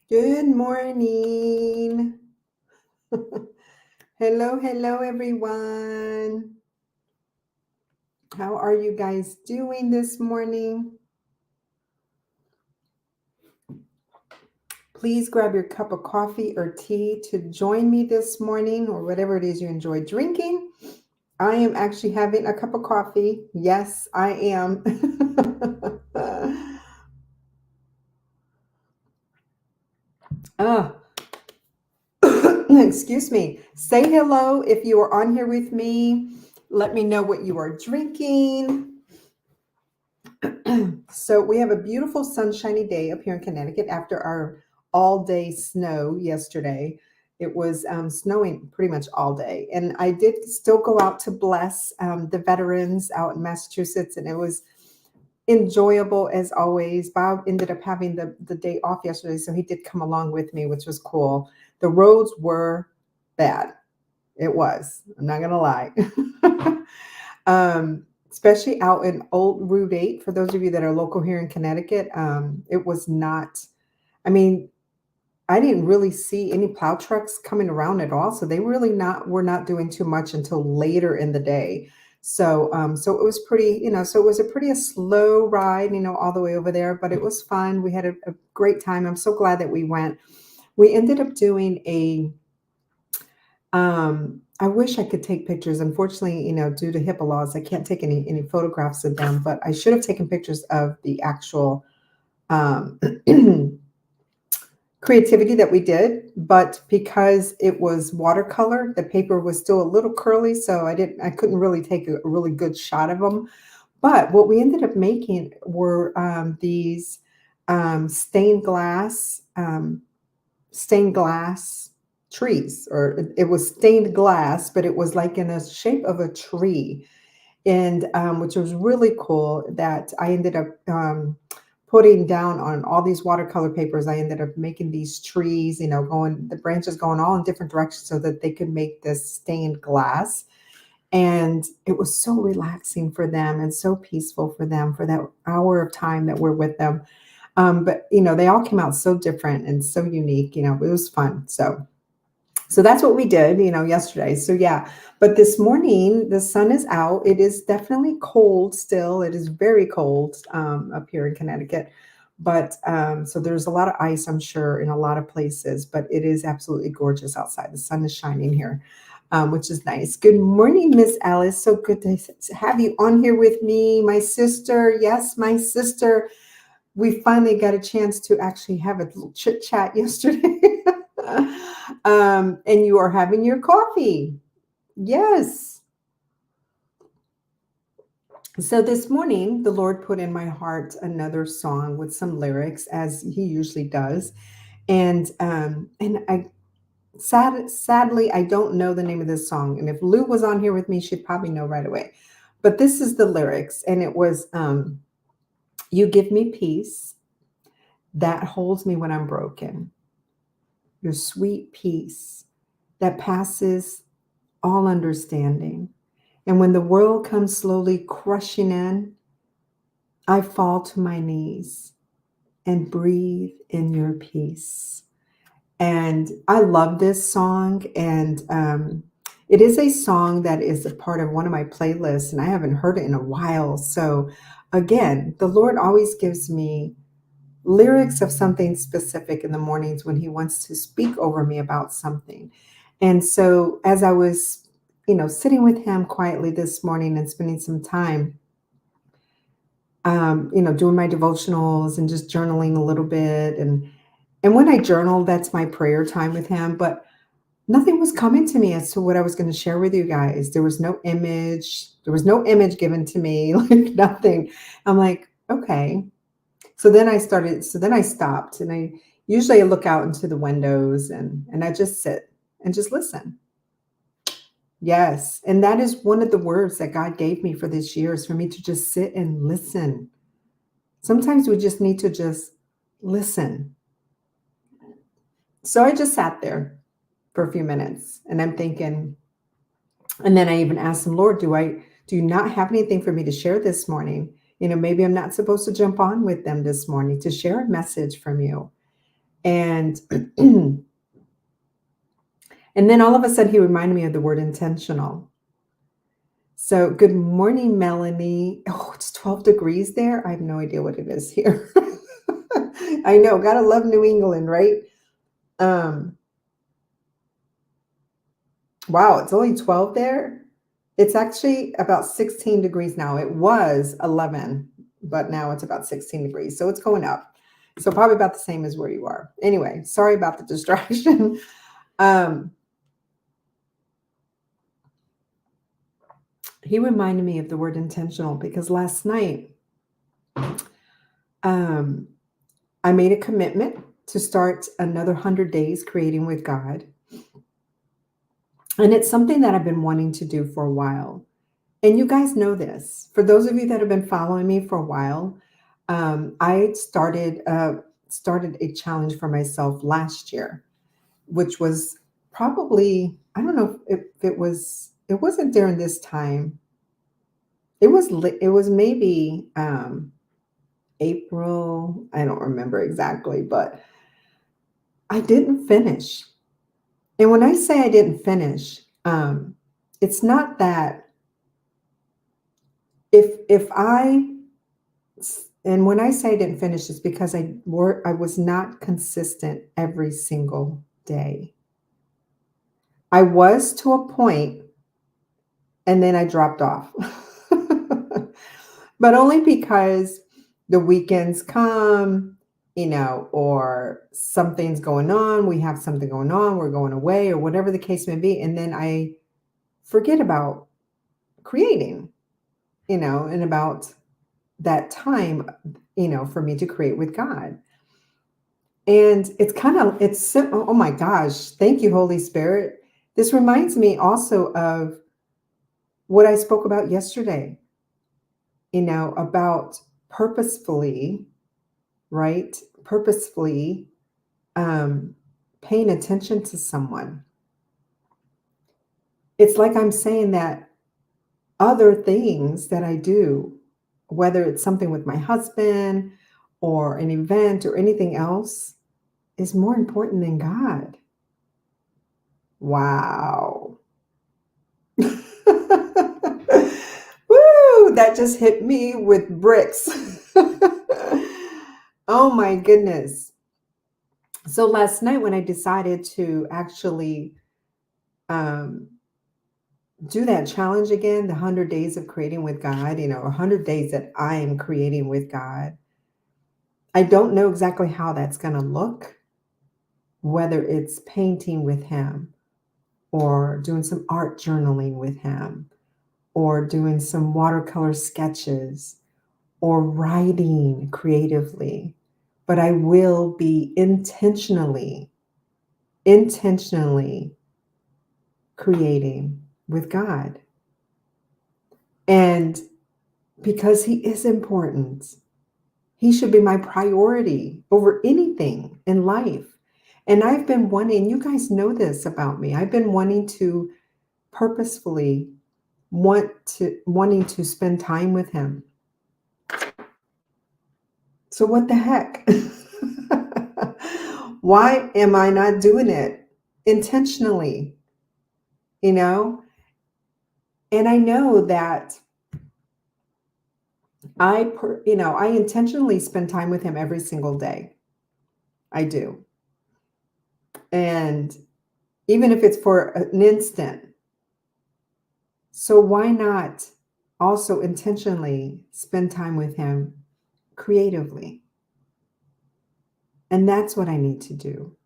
Good morning. Hello, everyone. How are you guys doing this morning? Please grab your cup of coffee or tea to join me this morning, or whatever it is you enjoy drinking. I am actually having a cup of coffee. Yes, I am. Ah, excuse me. Say hello if you are on here with me. Let me know what you are drinking. So we have a beautiful sunshiny day up here in Connecticut after our all-day snow yesterday. It was snowing pretty much all day, and I did still go out to bless the veterans out in Massachusetts, and it was enjoyable as always. Bob ended up having the day off yesterday, so he did come along with me, which was cool. The roads were bad. It was. I'm not gonna lie. Especially out in Old Route 8, for those of you that are local here in Connecticut, it was not, I mean, I didn't really see any plow trucks coming around at all. So they really not were not doing too much until later in the day. So it was pretty, so it was a pretty a slow ride, all the way over there, but it was fun. We had a great time. I'm so glad that we went. We ended up doing I wish I could take pictures. Unfortunately, due to HIPAA laws, I can't take any photographs of them, but I should have taken pictures of the actual um, creativity that we did. But because it was watercolor, the paper was still a little curly, so I couldn't really take a really good shot of them. But what we ended up making were these stained glass trees, or it was stained glass, but it was like in the shape of a tree, and which was really cool. That I ended up putting down on all these watercolor papers. I ended up making these trees, going the branches going all in different directions so that they could make this stained glass. And it was so relaxing for them and so peaceful for them for that hour of time that we're with them. But they all came out so different and so unique. It was fun. So that's what we did, yesterday. So yeah, but this morning the sun is out. It is definitely cold still. It is very cold up here in Connecticut. But so there's a lot of ice, I'm sure, in a lot of places, but it is absolutely gorgeous outside. The sun is shining here, which is nice. Good morning, Miss Alice. So good to have you on here with me, my sister. Yes, my sister. We finally got a chance to actually have a little chit chat yesterday. And you are having your coffee. Yes. So this morning, the Lord put in my heart another song with some lyrics, as He usually does, and sadly, I don't know the name of this song. And if Lou was on here with me, she'd probably know right away. But this is the lyrics, and it was, "You give me peace that holds me when I'm broken. Your sweet peace that passes all understanding. And when the world comes slowly crushing in, I fall to my knees and breathe in your peace." And I love this song. And it is a song that is a part of one of my playlists, and I haven't heard it in a while. So, again, the Lord always gives me lyrics of something specific in the mornings when He wants to speak over me about something. And so, as I was, sitting with Him quietly this morning and spending some time, doing my devotionals and just journaling a little bit, and when I journal, that's my prayer time with Him. But nothing was coming to me as to what I was going to share with you guys. There was no image. There was no image given to me, like nothing. I'm like, okay. So then I stopped, and I look out into the windows, and I just sit and just listen. Yes. And that is one of the words that God gave me for this year, is for me to just sit and listen. Sometimes we just need to just listen. So I just sat there for a few minutes, and I'm thinking, and then I even asked him, Lord, do you not have anything for me to share this morning? Maybe I'm not supposed to jump on with them this morning to share a message from you. And and then all of a sudden he reminded me of the word intentional. So, good morning, Melanie. Oh, it's 12 degrees there. I have no idea what it is here. I know, gotta love New England, right? Um, wow, it's only 12 there. It's actually about 16 degrees now. It was 11, but now it's about 16 degrees. So it's going up. So probably about the same as where you are. Anyway, sorry about the distraction. um, he reminded me of the word intentional because last night um, I made a commitment to start another 100 days creating with God. And it's something that I've been wanting to do for a while. And you guys know this. For those of you that have been following me for a while, I started a challenge for myself last year, which was probably, I don't know if it wasn't during this time. It was maybe April. I don't remember exactly, but I didn't finish. And when I say I didn't finish, it's not that if I and when I say I didn't finish, it's because I was not consistent every single day. I was to a point, and then I dropped off. But only because the weekends come, or something's going on, we have something going on, we're going away, or whatever the case may be, and then I forget about creating, and about that time, for me to create with God. And it's simple. Oh my gosh, thank you, Holy Spirit. This reminds me also of what I spoke about yesterday, about purposefully, right? Purposefully um, paying attention to someone. It's like I'm saying that other things that I do, whether it's something with my husband or an event or anything else, is more important than God. Wow. Woo! That just hit me with bricks. Oh my goodness. So last night when I decided to actually um, do that challenge again, the 100 days of creating with God, 100 days that I am creating with God, I don't know exactly how that's going to look, whether it's painting with Him or doing some art journaling with Him or doing some watercolor sketches or writing creatively, but I will be intentionally creating with God. And because He is important, He should be my priority over anything in life. And I've been wanting, you guys know this about me, I've been wanting to purposefully wanting to spend time with Him. So what the heck? Why am I not doing it intentionally? You know? And I know that I intentionally spend time with Him every single day. I do. And even if it's for an instant. So why not also intentionally spend time with Him creatively? And that's what I need to do.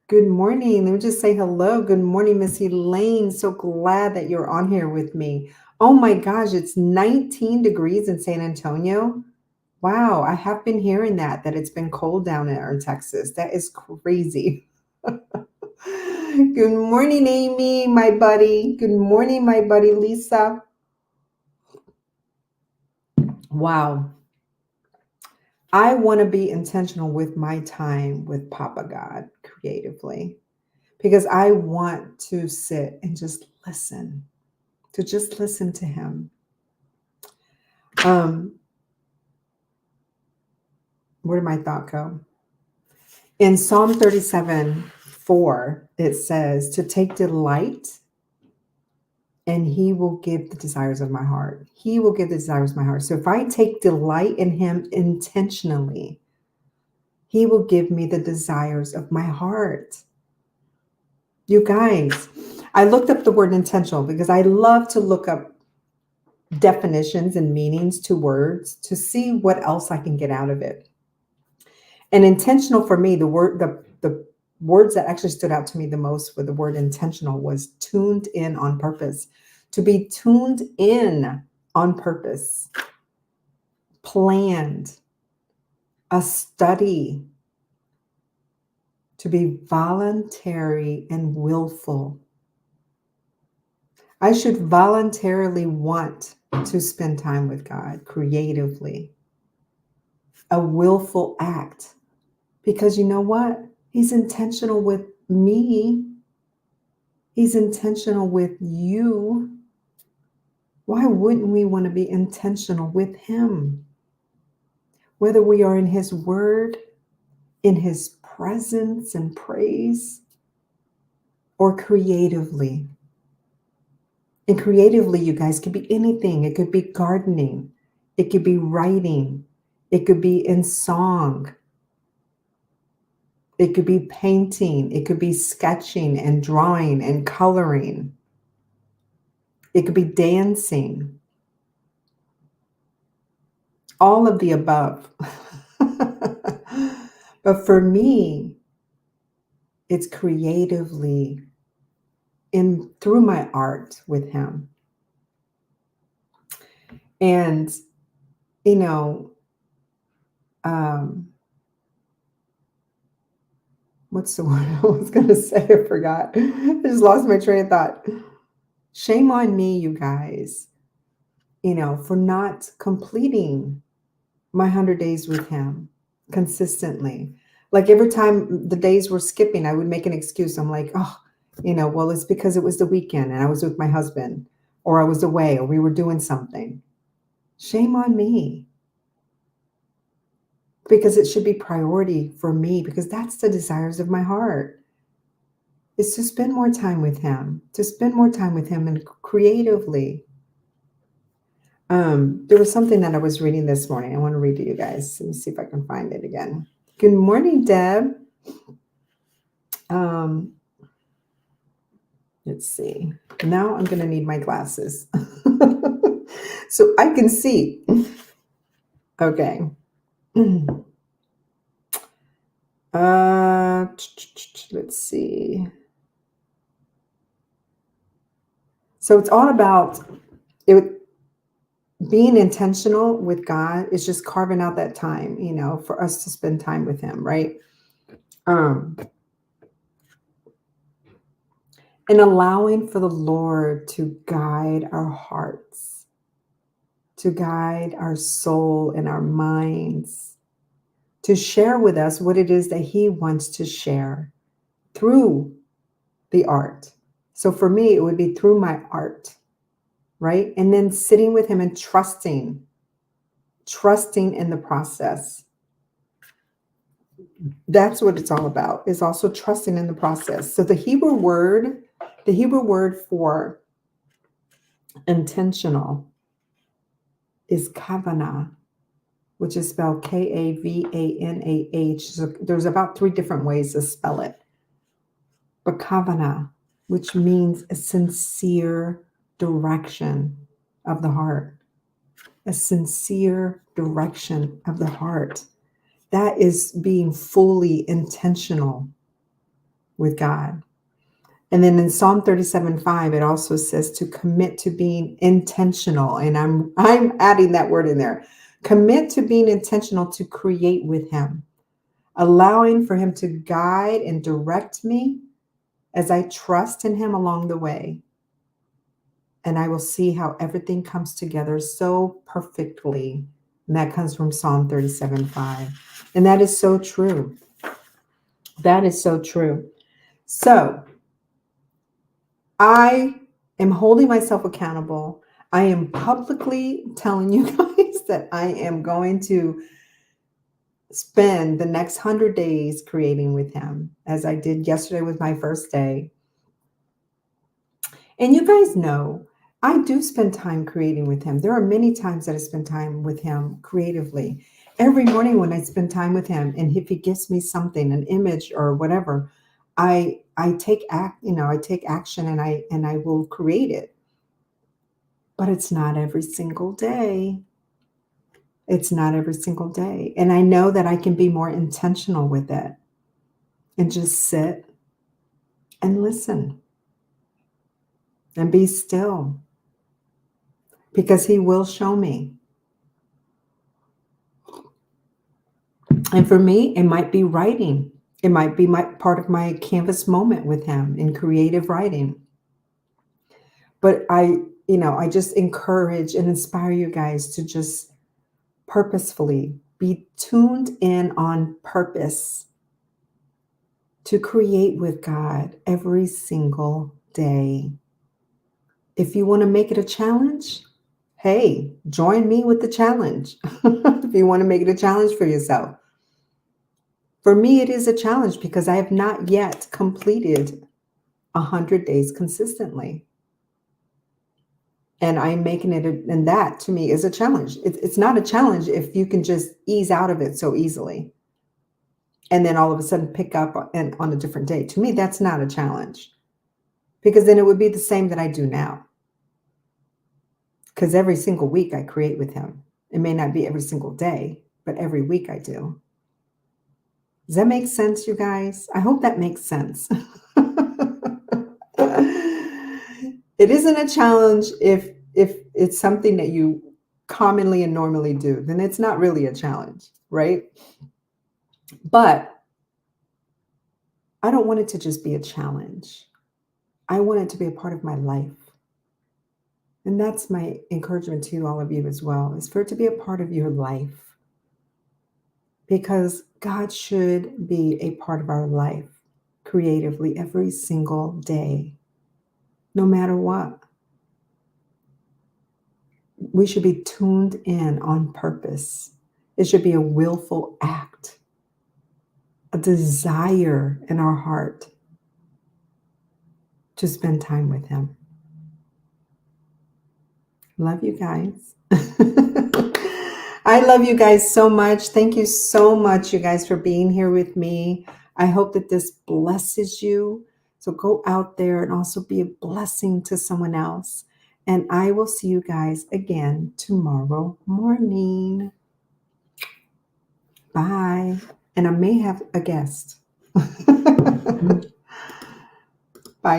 Good morning. Let me just say hello. Good morning, Miss Elaine. So glad that you're on here with me. Oh my gosh, it's 19 degrees in San Antonio. Wow, I have been hearing that it's been cold down there in Texas. That is crazy. Good morning, Amy, my buddy. Good morning, my buddy, Lisa. Wow. I want to be intentional with my time with Papa God creatively because I want to sit and just listen, to just listen to Him. Where did my thought go? In Psalm 37:4, it says to take delight and he will give the desires of my heart. He will give the desires of my heart. So if I take delight in him intentionally, he will give me the desires of my heart. You guys, I looked up the word intentional because I love to look up definitions and meanings to words to see what else I can get out of it. And intentional for me, the words that actually stood out to me the most with the word intentional was tuned in on purpose. To be tuned in on purpose, planned, a study, to be voluntary and willful. I should voluntarily want to spend time with God creatively, a willful act. Because you know what? He's intentional with me. He's intentional with you. Why wouldn't we want to be intentional with him? Whether we are in his word, in his presence and praise, or creatively. And creatively, you guys, could be anything. It could be gardening. It could be writing. It could be in song. It could be painting. It could be sketching and drawing and coloring. It could be dancing. All of the above. But for me, it's creatively in through my art with him. And, you know, what's the word I was going to say? I forgot. I just lost my train of thought. Shame on me, you guys, for not completing my 100 days with him consistently. Like every time the days were skipping, I would make an excuse. I'm like, oh, well, it's because it was the weekend and I was with my husband, or I was away, or we were doing something. Shame on me. Because it should be priority for me, because that's the desires of my heart. Is to spend more time with him, and creatively. There was something that I was reading this morning. I want to read to you guys. Let me see if I can find it again. Good morning, Deb. Let's see. Now I'm going to need my glasses so I can see. Okay. Let's see. So it's all about it. Being intentional with God is just carving out that time, for us to spend time with him, right? And allowing for the Lord to guide our hearts, to guide our soul and our minds, to share with us what it is that he wants to share through the art. So for me, it would be through my art, right? And then sitting with him and trusting in the process. That's what it's all about, is also trusting in the process. So the Hebrew word for intentional is kavanah, which is spelled Kavanah. So there's about 3 different ways to spell it. But kavanah, which means a sincere direction of the heart. A sincere direction of the heart. That is being fully intentional with God. And then in Psalm 37:5, it also says to commit to being intentional. And I'm adding that word in there. Commit to being intentional to create with him, allowing for him to guide and direct me as I trust in him along the way. And I will see how everything comes together so perfectly. And that comes from Psalm 37:5. And that is so true. That is so true. So I am holding myself accountable. I am publicly telling you guys that I am going to spend the next 100 days creating with him, as I did yesterday with my first day. And you guys know, I do spend time creating with him. There are many times that I spend time with him creatively. Every morning when I spend time with him, and if he gives me something, an image or whatever, I take I take action and I will create it. But it's not every single day. It's not every single day. And I know that I can be more intentional with it and just sit and listen and be still because he will show me. And for me, it might be writing. It might be my part of my canvas moment with him in creative writing. But I just encourage and inspire you guys to just purposefully be tuned in on purpose to create with God every single day. If you want to make it a challenge, hey, join me with the challenge. If you want to make it a challenge for yourself. For me, it is a challenge because I have not yet completed 100 days consistently. And I'm making it, and that to me is a challenge. It's not a challenge if you can just ease out of it so easily and then all of a sudden pick up on a different day. To me, that's not a challenge because then it would be the same that I do now. Because every single week I create with him. It may not be every single day, but every week I do. Does that make sense, you guys? I hope that makes sense. It isn't a challenge if it's something that you commonly and normally do, then it's not really a challenge, right? But I don't want it to just be a challenge. I want it to be a part of my life. And that's my encouragement to all of you as well, is for it to be a part of your life. Because God should be a part of our life creatively every single day, no matter what. We should be tuned in on purpose. It should be a willful act, a desire in our heart to spend time with him. Love you guys. I love you guys so much. Thank you so much, you guys, for being here with me. I hope that this blesses you. So go out there and also be a blessing to someone else. And I will see you guys again tomorrow morning. Bye. And I may have a guest.